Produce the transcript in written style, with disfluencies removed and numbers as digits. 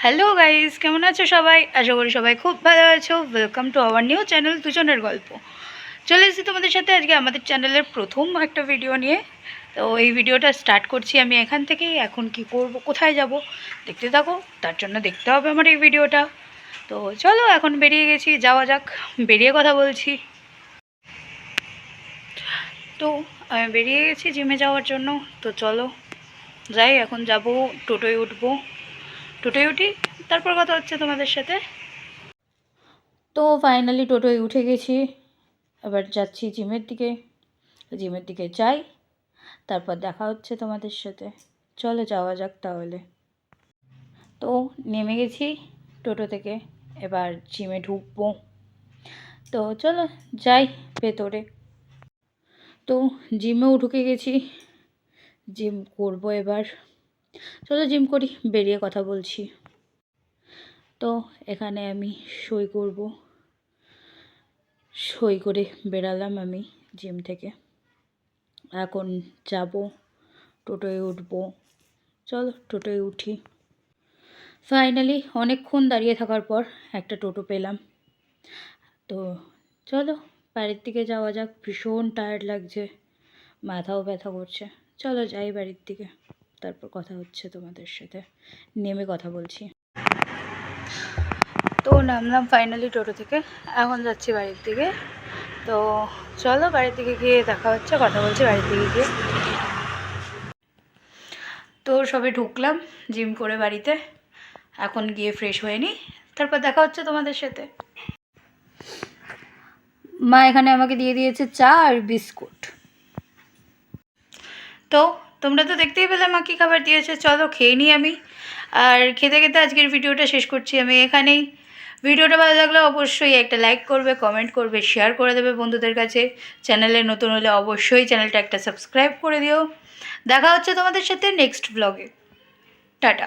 Hello guys, কেমন আছো সবাই? আশা করি সবাই খুব ভালো আছো। Welcome to our new channel দুজনের গল্প। চলে এসেছি তোমাদের সাথে আজকে আমাদের চ্যানেলের প্রথম একটা ভিডিও নিয়ে। তো এই ভিডিওটা স্টার্ট করছি আমি এখান থেকেই। এখন কি করব, কোথায় যাব দেখতে থাকো। তার জন্য দেখতে হবে আমার এই ভিডিওটা। তো চলো, এখন বেরিয়ে গেছি, যাওয়া যাক। বেরিয়ে কথা বলছি। তো আমি বেরিয়ে গেছি জিমে যাওয়ার জন্য। তো চলো যাই, এখন যাব, টোটোয় উঠবো। টোটোয় উঠি, তারপর কথা হচ্ছে তোমাদের সাথে। তো ফাইনালি টোটোয় উঠে গেছি, এবার যাচ্ছি জিমের দিকে যাই, তারপর দেখা হচ্ছে তোমাদের সাথে। চলো যাওয়া যাক তাহলে। তো নেমে গেছি টোটো থেকে, এবার জিমে ঢুকবো। তো চলো যাই ভেতরে। তো জিমেও ঢুকে গেছি, জিম করবো এবার। চলো জিম করি, বেরিয়ে কথা বলছি। তো এখানে আমি সই করব, সই করে বেরালাম আমি জিম থেকে। এখন যাব, টোটোয় উঠবো। চলো টোটোয় উঠি। ফাইনালি অনেকক্ষণ দাঁড়িয়ে থাকার পর একটা টোটো পেলাম। তো চলো বাড়ির দিকে যাওয়া যাক। ভীষণ টায়ার্ড লাগছে, মাথাও ব্যথা করছে। চলো যাই বাড়ির দিকে, তারপর কথা হচ্ছে তোমাদের সাথে। নেমে কথা বলছি। তো নামলাম ফাইনালি টোটো থেকে, এখন যাচ্ছি বাড়ির দিকে। তো চলো বাড়ির দিকে গিয়ে দেখা হচ্ছে, কথা বলছি বাড়ির দিকে গিয়ে। তো সবে ঢুকলাম জিম করে বাড়িতে, এখন গিয়ে ফ্রেশ হয়ে নিই, তারপর দেখা হচ্ছে তোমাদের সাথে। মা এখানে আমাকে দিয়ে দিয়েছে চা আর বিস্কুট। তো তোমরা তো দেখতেই পেলে মা কী খাবার দিয়েছে। চলো খেয়ে নিই আমি। আর খেতে খেতে আজকের ভিডিওটা শেষ করছি আমি এখানেই। ভিডিওটা ভালো লাগলে অবশ্যই একটা লাইক করবে, কমেন্ট করবে, শেয়ার করে দেবে বন্ধুদের কাছে। চ্যানেলে নতুন হলে অবশ্যই চ্যানেলটা একটা সাবস্ক্রাইব করে দিও। দেখা হচ্ছে তোমাদের সাথে নেক্সট ব্লগে। টাটা।